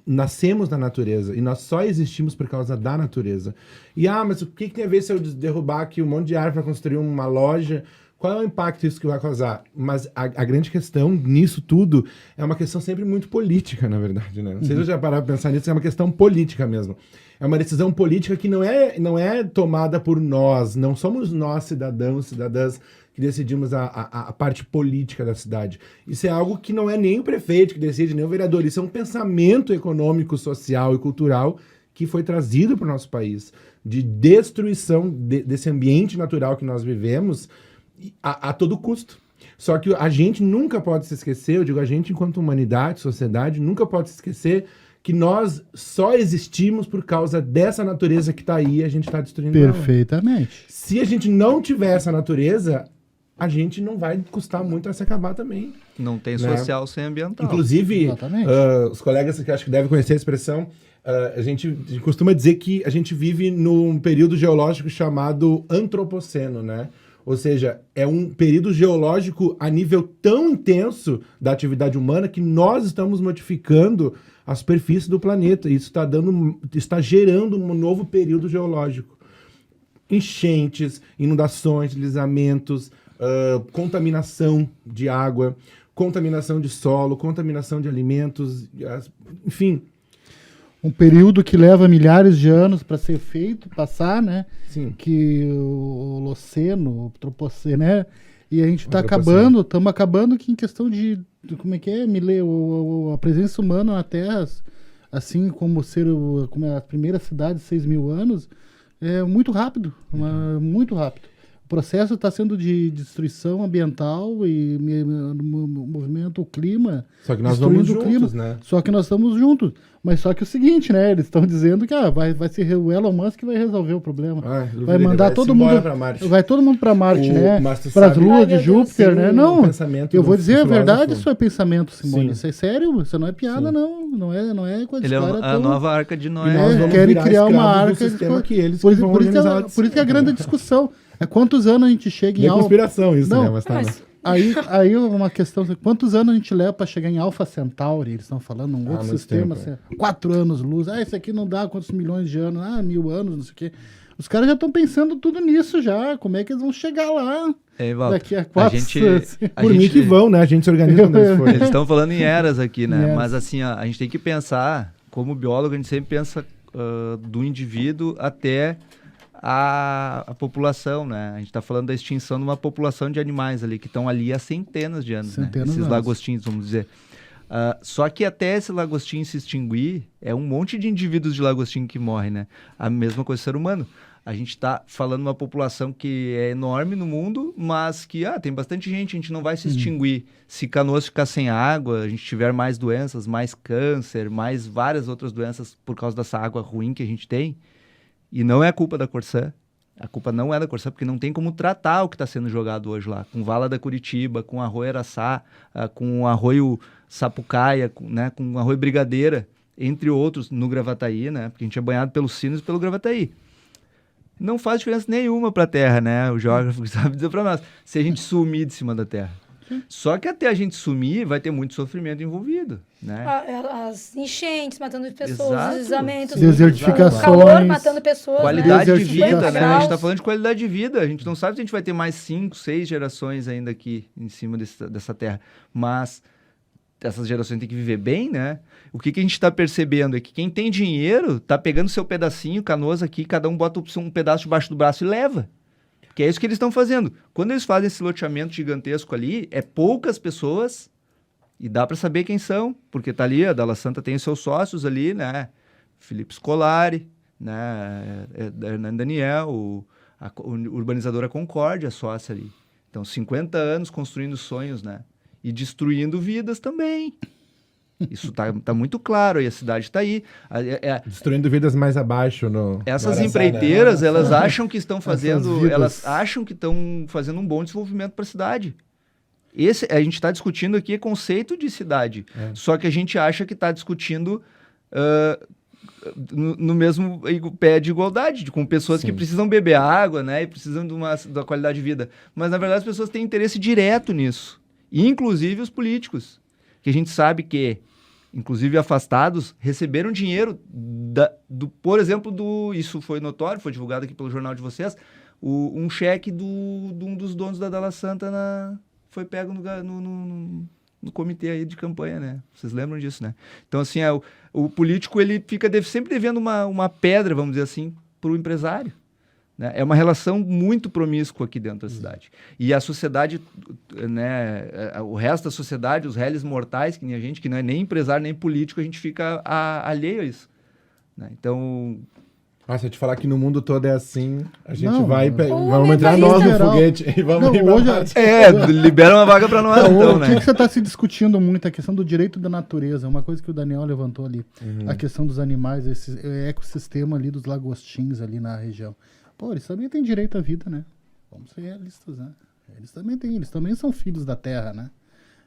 nascemos na natureza, e nós só existimos por causa da natureza. E mas o que tem a ver se eu derrubar aqui um monte de árvore para construir uma loja? Qual é o impacto isso que vai causar? Mas a grande questão nisso tudo é uma questão sempre muito política, na verdade, né? Não sei se eu já parar para pensar nisso, é uma questão política mesmo. É uma decisão política que não é tomada por nós, não somos nós, cidadãos, cidadãs, que decidimos a parte política da cidade. Isso é algo que não é nem o prefeito que decide, nem o vereador. Isso é um pensamento econômico, social e cultural que foi trazido para o nosso país, de destruição desse ambiente natural que nós vivemos, a todo custo. Só que a gente nunca pode se esquecer, eu digo a gente enquanto humanidade, sociedade, nunca pode se esquecer que nós só existimos por causa dessa natureza que está aí e a gente está destruindo ela. Perfeitamente. Se a gente não tiver essa natureza, a gente não vai custar muito a se acabar também. Não tem Né? social sem ambiental. Inclusive, Exatamente. os colegas que acho que devem conhecer a expressão, a gente costuma dizer que a gente vive num período geológico chamado antropoceno, né? Ou seja, é um período geológico a nível tão intenso da atividade humana que nós estamos modificando a superfície do planeta. Isso está gerando um novo período geológico. Enchentes, inundações, deslizamentos, contaminação de água, contaminação de solo, contaminação de alimentos, enfim. Um período que leva milhares de anos para ser feito, passar, né? Sim. Que o Holoceno, o Antropoceno, né? E a gente está Antropoceno. estamos acabando que em questão de como é que é, a presença humana na Terra, assim como como é a primeira cidade de 6.000 anos, é muito rápido, muito rápido. O processo está sendo de destruição ambiental e movimento, o clima. Só que nós vamos destruindo o juntos, clima. né? Só que nós estamos juntos. Mas só que o seguinte, né? Eles estão dizendo que vai ser o Elon Musk que vai resolver o problema. vai mandar todo mundo para Marte. Vai todo mundo para Marte, né? Mas tu Para as sabe- luas Ai, de meu Deus, Júpiter, sim, né? um Não. pensamento Eu vou do dizer a filósofo. verdade, isso é pensamento, Simone. Sim. Isso é sério, isso não é piada, Sim. não é coisa Ele de é cara a nova arca de E Noé. nós vamos querem virar criar uma escravos do arca. sistema que eles por que vão isso que organizar por isso que é a grande discussão. É quantos anos a gente chega em É Alfa. conspiração isso, Não, né? Mas tá, né? Mas Aí uma questão, quantos anos a gente leva para chegar em Alpha Centauri? Eles estão falando um outro muito sistema, tempo, 4 anos luz. Esse aqui não dá quantos milhões de anos? 1.000 anos, não sei o quê. Os caras já estão pensando tudo nisso já. Como é que eles vão chegar lá Evaldo, daqui a 4 anos? Por mim que vão, né? A gente se organiza quando eles forem. Eles estão falando em eras aqui, né? Em Mas assim, ó, a gente tem que pensar, como biólogo, a gente sempre pensa do indivíduo até a população, né? A gente está falando da extinção de uma população de animais ali, que estão ali há centenas de anos, Centenas né? de Esses anos. lagostinhos, vamos dizer. Só que até esse lagostinho se extinguir, é um monte de indivíduos de lagostinho que morrem, né? A mesma coisa do ser humano. A gente está falando de uma população que é enorme no mundo, mas que tem bastante gente, a gente não vai se extinguir. Se Canoas ficar sem água, a gente tiver mais doenças, mais câncer, mais várias outras doenças por causa dessa água ruim que a gente tem, e não é culpa da Corsã, a culpa não é da Corsã, porque não tem como tratar o que está sendo jogado hoje lá, com Vala da Curitiba, com Arroio Araçá, com Arroio Sapucaia, né, com Arroio Brigadeira, entre outros, no Gravataí, né, porque a gente é banhado pelos Sinos e pelo Gravataí. Não faz diferença nenhuma para a Terra, né, o geógrafo sabe dizer para nós, se a gente sumir de cima da Terra. Só que até a gente sumir, vai ter muito sofrimento envolvido, né? as enchentes matando pessoas, Exato. os deslizamentos, Sim, desertificações, o calor matando pessoas, Qualidade né? de vida, 50 né? A gente graus. tá falando de qualidade de vida. A gente não sabe se a gente vai ter mais 5, 6 gerações ainda aqui em cima dessa terra. Mas essas gerações têm que viver bem, né? O que a gente está percebendo é que quem tem dinheiro tá pegando seu pedacinho, Canoas aqui, cada um bota um pedaço debaixo do braço e leva. Que é isso que eles estão fazendo. Quando eles fazem esse loteamento gigantesco ali, é poucas pessoas e dá para saber quem são, porque tá ali, a Dalla Santa tem os seus sócios ali, né? Felipe Scolari, né? Hernando Daniel, a urbanizadora Concórdia, sócia ali. Então, 50 anos construindo sonhos, né? E destruindo vidas também. Isso tá muito claro, e a cidade está aí. Destruindo vidas mais abaixo no Essas no Araçá, empreiteiras, né? elas acham que estão vidas. elas acham que estão fazendo um bom desenvolvimento para a cidade. A gente está discutindo aqui conceito de cidade, só que a gente acha que está discutindo no mesmo pé de igualdade, com pessoas que precisam beber água, né, e precisam da qualidade de vida. Mas, na verdade, as pessoas têm interesse direto nisso, inclusive os políticos, que a gente sabe que, inclusive afastados, receberam dinheiro, por exemplo, isso foi notório, foi divulgado aqui pelo jornal de vocês, um cheque de um dos donos da Dalla Santa foi pego no comitê aí de campanha, né? Vocês lembram disso, né? Então, assim, o político, ele fica sempre devendo uma pedra, vamos dizer assim, para o empresário. Né? É uma relação muito promíscua aqui dentro da cidade. E a sociedade, né, o resto da sociedade, os réis mortais, que nem a gente, que não é nem empresário, nem político, a gente fica alheio a isso. Né? Então... Se eu te falar que no mundo todo é assim, a gente Não, vamos entrar nós no foguete e vamos ir pra hoje, Marte. libera uma vaga para nós, então, o né? que você está se discutindo muito? A questão do direito da natureza, uma coisa que o Daniel levantou ali. A questão dos animais, esse ecossistema ali dos lagostins ali na região. Pô, eles também têm direito à vida, né? Vamos ser realistas, né? Eles também são filhos da terra, né?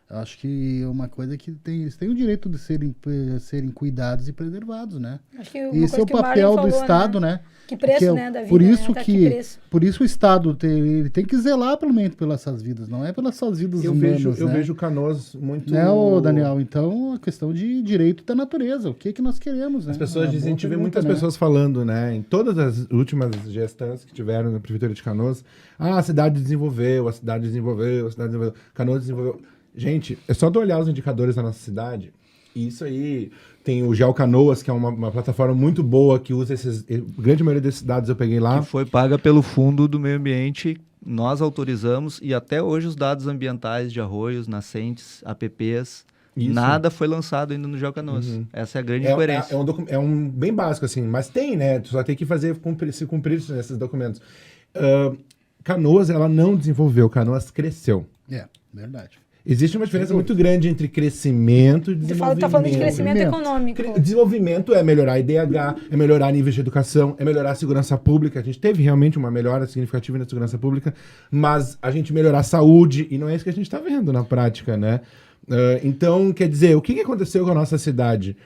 Eu acho que é uma coisa que eles têm o direito de serem cuidados e preservados, né? Acho que uma Esse é coisa o que o papel Marlon do falou, Estado, né? Que preço, Que né, da vida, por isso né? Tá, que preço. por isso o Estado ele tem que zelar pelo menos pelas suas vidas, não é pelas suas vidas humanas, Eu né? vejo Canoas muito... Né, ô Daniel? Então, a questão de direito da natureza, o que nós queremos, né? As pessoas É uma dizem, a boa gente vê pergunta, muitas né? pessoas falando, né? Em todas as últimas gestões que tiveram na Prefeitura de Canoas, a cidade desenvolveu, a cidade desenvolveu, a cidade desenvolveu, Canoas desenvolveu. Gente, é só de olhar os indicadores da nossa cidade, e isso aí... Tem o GeoCanoas, que é uma plataforma muito boa, que usa a grande maioria desses dados eu peguei lá. Que foi paga pelo Fundo do Meio Ambiente, nós autorizamos, e até hoje os dados ambientais de arroios, nascentes, APPs, nada foi lançado ainda no GeoCanoas. Essa é a grande incoerência. É um bem básico, assim, mas tem, né? Tu só tem que se cumprir esses documentos. Canoas, ela não desenvolveu, Canoas cresceu. É, verdade. Existe uma diferença muito grande entre crescimento e Você desenvolvimento. tá falando de crescimento econômico. Desenvolvimento é melhorar a IDH, é melhorar níveis de educação, é melhorar a segurança pública. A gente teve realmente uma melhora significativa na segurança pública, mas a gente melhorar a saúde, e não é isso que a gente está vendo na prática, né? Então, quer dizer, o que aconteceu com a nossa cidade?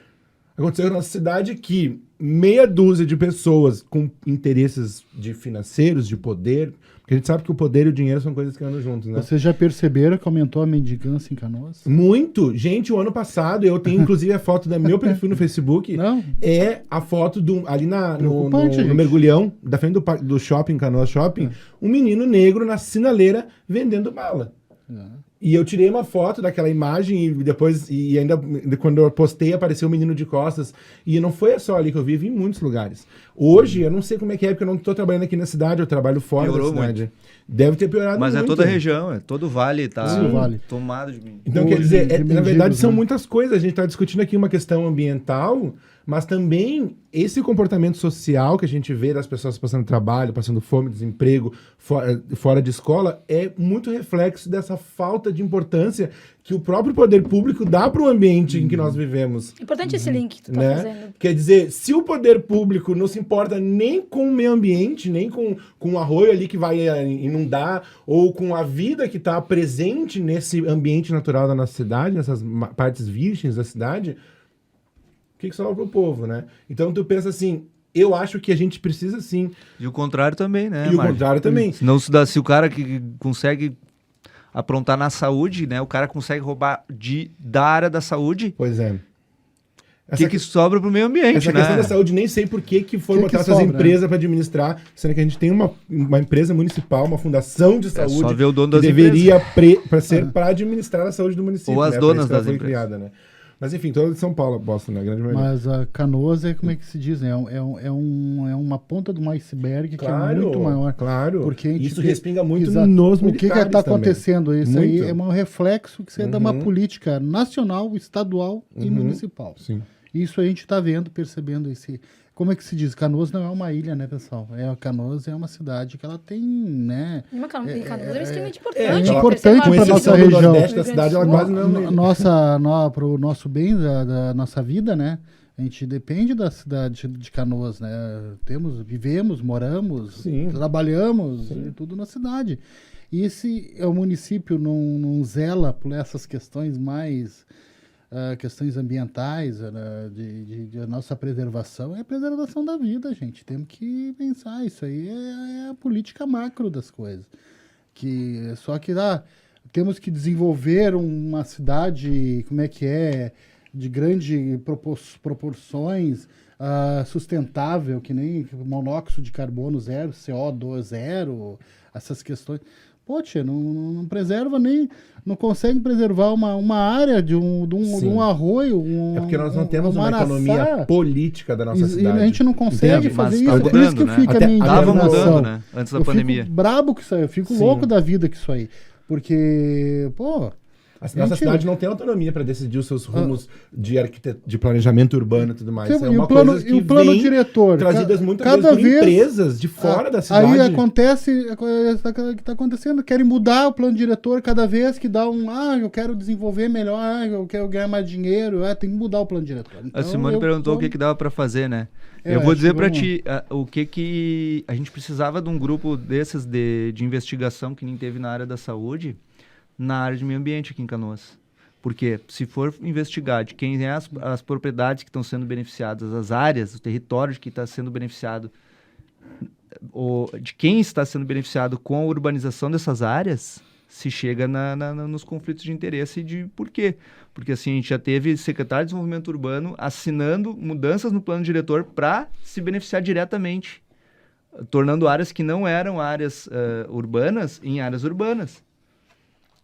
Aconteceu com a nossa cidade que meia dúzia de pessoas com interesses financeiros, de poder, porque a gente sabe que o poder e o dinheiro são coisas que andam juntos, né? Vocês já perceberam que aumentou a mendigância em Canoas? Muito! Gente, o ano passado, eu tenho inclusive a foto do meu perfil no Facebook, Não. é a foto ali no Preocupante, gente. mergulhão, da frente do shopping, Canoas Shopping, um menino negro na sinaleira vendendo bala. E eu tirei uma foto daquela imagem e depois, e ainda quando eu postei, apareceu o menino de costas. E não foi só ali que eu vi em muitos lugares. Hoje, eu não sei como é que é, porque eu não estou trabalhando aqui na cidade, eu trabalho fora Piorou da cidade. Deve ter piorado Mas muito. é toda a região, todo o vale tá Sim, o vale. tomado de... Então, Hoje, quer dizer, de na verdade, mendigos, são né? muitas coisas. A gente está discutindo aqui uma questão ambiental, mas também esse comportamento social que a gente vê das pessoas passando trabalho, passando fome, desemprego, fora de escola, é muito reflexo dessa falta de importância que o próprio poder público dá para o ambiente em que nós vivemos. Importante esse link que tu tá Né? fazendo. Quer dizer, se o poder público não se importa nem com o meio ambiente, nem com o arroio ali que vai inundar, ou com a vida que está presente nesse ambiente natural da nossa cidade, nessas partes virgens da cidade, o que sobra pro povo, né? Então tu pensa assim, eu acho que a gente precisa sim. E o contrário também, né, E o Marcos? contrário também. Se o cara que consegue aprontar na saúde, né, o cara consegue roubar da área da saúde, Pois é. o que sobra pro meio ambiente, Essa né? questão da saúde, nem sei por que foram Que botar essas sobra, empresas para administrar, sendo que a gente tem uma empresa municipal, uma fundação de só saúde ver o dono que das deveria para administrar a saúde do município. Ou as né? donas Pra isso que ela das foi empresas. criada, né? Mas enfim, toda de São Paulo, Boston, né? A grande maioria. Mas a Canoas é, como é que se diz, né? É uma ponta do iceberg que é muito maior. Claro. Porque a gente Isso vê- respinga muito Exato. nos O que militares está também. acontecendo? Isso aí Muito. é um reflexo que você é de uma política nacional, estadual e municipal. Sim. Isso a gente está vendo, percebendo esse... Como é que se diz? Canoas não é uma ilha, né, pessoal? Canoas é uma cidade que ela tem, né? Canoas é extremamente É importante. importante Com para exceção nossa do região. Nordeste da cidade, ela quase não... Para o nosso bem da nossa vida, né? A gente depende da cidade de Canoas, né? Vivemos, moramos, Sim. trabalhamos, e tudo na cidade. E se o município não zela por essas questões mais... questões ambientais, de nossa preservação, é a preservação da vida, gente. Temos que pensar, isso aí é a política macro das coisas. Só que temos que desenvolver uma cidade, de grandes proporções, sustentável, que nem monóxido de carbono zero, CO2 zero, essas questões. Poxa, não preserva nem... Não consegue preservar uma área de um arroio. É porque nós não temos uma economia política da nossa cidade. E a gente não consegue fazer isso. Tá Por isso que mudando, fica a minha Tava indignação. mudando, né? Antes da pandemia. Eu fico brabo com isso aí. Eu fico louco da vida com isso aí. Porque, pô... Nossa cidade não tem autonomia para decidir os seus rumos de planejamento urbano e tudo mais. É uma coisa que o plano vem diretor, trazidas muitas vezes por empresas de fora da cidade. Aí acontece o que está acontecendo. Querem mudar o plano diretor cada vez que dá eu quero desenvolver melhor, eu quero ganhar mais dinheiro. Tem que mudar o plano diretor. Então, a Simone perguntou o que dava para fazer, né? Eu vou dizer para ti o que a gente precisava de um grupo desses de investigação que nem teve na área da saúde, na área de meio ambiente aqui em Canoas. Porque se for investigar de quem é as propriedades que estão sendo beneficiadas, as áreas, o território que está sendo beneficiado, de quem está sendo beneficiado com a urbanização dessas áreas, se chega nos conflitos de interesse de por quê. Porque assim, a gente já teve secretário de Desenvolvimento Urbano assinando mudanças no plano diretor para se beneficiar diretamente, tornando áreas que não eram áreas urbanas em áreas urbanas.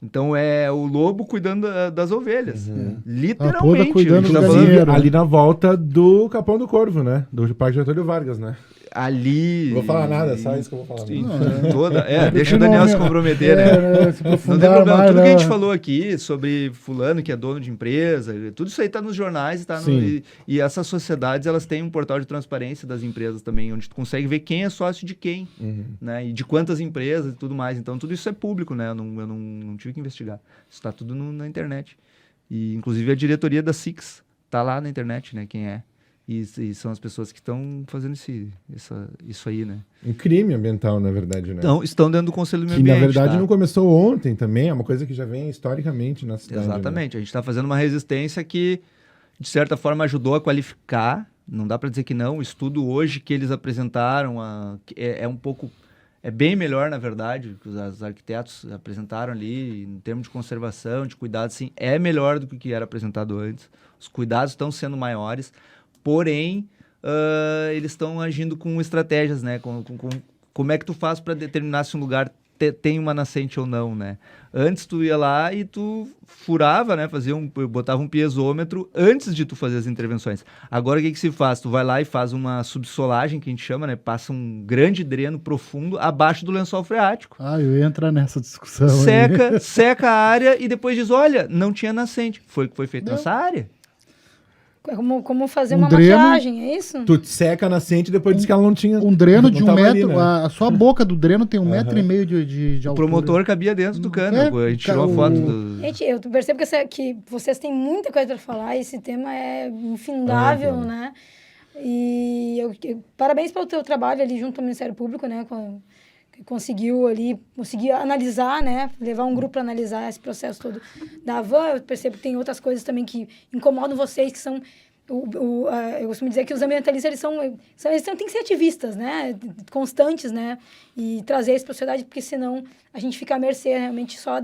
Então é o lobo cuidando das ovelhas. Literalmente. Cuidando do galinheiro. Ali na volta do Capão do Corvo, né? Do Parque Getúlio Vargas, né? Ali... Não vou falar nada, só isso que eu vou falar. Deixa o Daniel se comprometer, né? Não tem problema. Tudo que a gente falou aqui sobre fulano que é dono de empresa, tudo isso aí tá nos jornais, e essas sociedades, elas têm um portal de transparência das empresas também, onde tu consegue ver quem é sócio de quem, né? E de quantas empresas e tudo mais. Então, tudo isso é público, né? Eu não tive que investigar. Isso tá tudo na internet. E, inclusive, a diretoria da SIX tá lá na internet, né? Quem é. E são as pessoas que estão fazendo isso aí, né? Um crime ambiental, na verdade, né? Então, estão dentro do Conselho do Meio Ambiente. Que, Ambiente. na verdade, não começou ontem também. É uma coisa que já vem historicamente na cidade. Exatamente. Né? A gente está fazendo uma resistência que, de certa forma, ajudou a qualificar. Não dá para dizer que não. O estudo hoje que eles apresentaram é bem melhor, na verdade, que os arquitetos apresentaram ali, em termos de conservação, de cuidado, sim, é melhor do que era apresentado antes. Os cuidados estão sendo maiores. Porém, eles estão agindo com estratégias, né? Como é que tu faz para determinar se um lugar tem uma nascente ou não, né? Antes tu ia lá e tu furava, né? Botava um piezômetro antes de tu fazer as intervenções. Agora o que se faz? Tu vai lá e faz uma subsolagem, que a gente chama, né? Passa um grande dreno profundo abaixo do lençol freático. Eu ia entrar nessa discussão. Seca a área e depois diz, olha, não tinha nascente. Foi o que foi feito nessa área. É como fazer uma maquiagem, é isso? Tu seca a nascente e depois diz que ela não tinha... Um dreno de 1 metro, ali, né? a sua boca do dreno tem 1,5 metro de altura. O promotor cabia dentro do cano, a gente tirou a foto do... Gente, eu percebo que vocês têm muita coisa para falar, esse tema é infindável, né? E parabéns pelo teu trabalho ali junto ao Ministério Público, né? Conseguiu analisar, né? Levar um grupo para analisar esse processo todo da Havan. Eu percebo que tem outras coisas também que incomodam vocês, que são... eu costumo dizer que os ambientalistas, eles têm que ser ativistas, né? Constantes, né? E trazer isso para a sociedade, porque senão a gente fica à mercê realmente só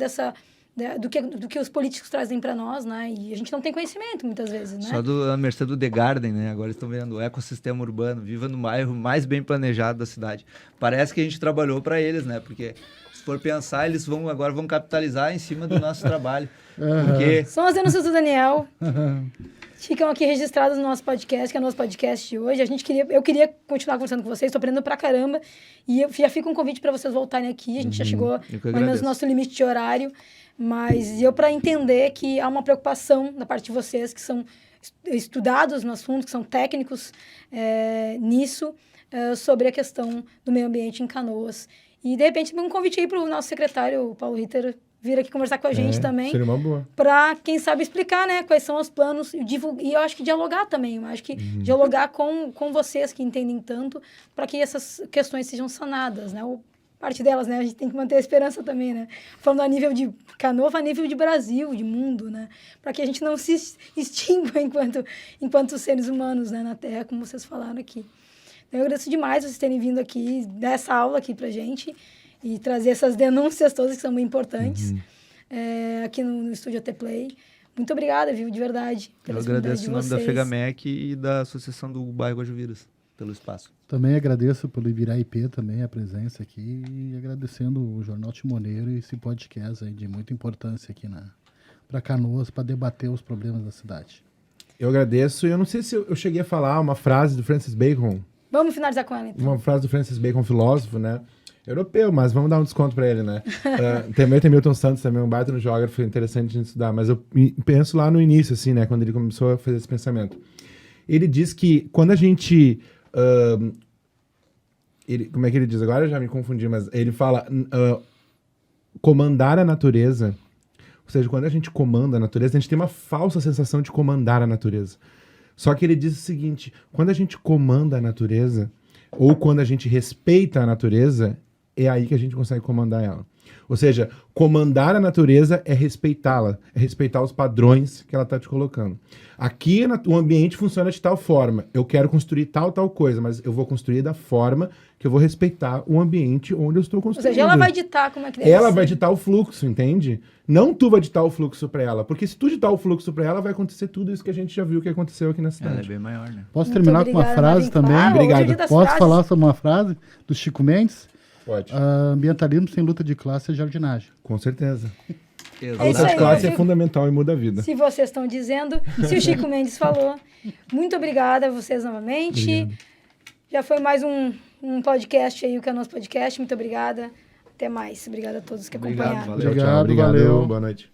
do que os políticos trazem para nós, né? E a gente não tem conhecimento muitas vezes, né? Só à mercê do The Garden, né? Agora estão vendo o ecossistema urbano, viva no bairro mais bem planejado da cidade. Parece que a gente trabalhou para eles, né? Porque se for pensar, eles agora vão capitalizar em cima do nosso trabalho. Porque... São as denúncias do Daniel. Ficam aqui registradas no nosso podcast, que é o nosso podcast de hoje. Eu queria continuar conversando com vocês, estou aprendendo pra caramba. E já fica um convite para vocês voltarem aqui. A gente já chegou mais ou menos no nosso limite de horário. Mas para entender que há uma preocupação da parte de vocês, que são estudados no assunto, que são técnicos nisso, sobre a questão do meio ambiente em Canoas. E, de repente, um convite aí para o nosso secretário, Paulo Ritter, vir aqui conversar com a gente também. Seria uma boa. Para, quem sabe, explicar, né, quais são os planos e eu acho que dialogar também. Eu acho que dialogar com vocês que entendem tanto para que essas questões sejam sanadas, né? Parte delas, né? A gente tem que manter a esperança também, né? Falando a nível de Canoa, a nível de Brasil, de mundo, né? Para que a gente não se extingua enquanto seres humanos, né, na Terra, como vocês falaram aqui. Então, eu agradeço demais vocês terem vindo aqui, dar essa aula aqui pra gente e trazer essas denúncias todas que são muito importantes aqui no Estúdio AT Play. Muito obrigada, viu? De verdade. Eu agradeço em nome da FEGAMEC e da Associação do Bairro Guajuviras pelo espaço. Também agradeço pelo Ibirá IP também a presença aqui e agradecendo o Jornal Timoneiro e esse podcast aí de muita importância aqui para Canoas, para debater os problemas da cidade. Eu agradeço e eu não sei se eu cheguei a falar uma frase do Francis Bacon. Vamos finalizar com ela, então. Uma frase do Francis Bacon, filósofo, né? Europeu, mas vamos dar um desconto para ele, né? Também tem Milton Santos, também um baita no geógrafo, interessante de estudar, mas eu penso lá no início, assim, né? Quando ele começou a fazer esse pensamento. Ele diz que quando a gente... como é que ele diz? Agora eu já me confundi, mas ele fala comandar a natureza. Ou seja, quando a gente comanda a natureza, a gente tem uma falsa sensação de comandar a natureza. Só que ele diz o seguinte, quando a gente comanda a natureza, ou quando a gente respeita a natureza, é aí que a gente consegue comandar ela. Ou seja, comandar a natureza é respeitá-la, é respeitar os padrões que ela está te colocando. Aqui o ambiente funciona de tal forma, eu quero construir tal coisa, mas eu vou construir da forma que eu vou respeitar o ambiente onde eu estou construindo. Ou seja, ela vai ditar como é que deve Ela ser. vai ditar o fluxo, entende? Não tu vai ditar o fluxo para ela, porque se tu ditar o fluxo para ela, vai acontecer tudo isso que a gente já viu que aconteceu aqui na cidade. Ela é bem maior, né? Posso Muito terminar com uma obrigada, frase Marvin. também? Claro, hoje é o Obrigado. dia das Posso frases. falar sobre uma frase do Chico Mendes? Pode. Ambientalismo sem luta de classe é jardinagem. Com certeza. A É isso luta de aí, classe é eu fico- fundamental e muda a vida. Se vocês estão dizendo, se o Chico Mendes falou. Muito obrigada a vocês novamente. Obrigado. Já foi mais um podcast aí, o Canoas Podcast. Muito obrigada. Até mais. Obrigada a todos que Obrigado, acompanharam. valeu. Tchau, Obrigado, obrigado. valeu. Boa noite.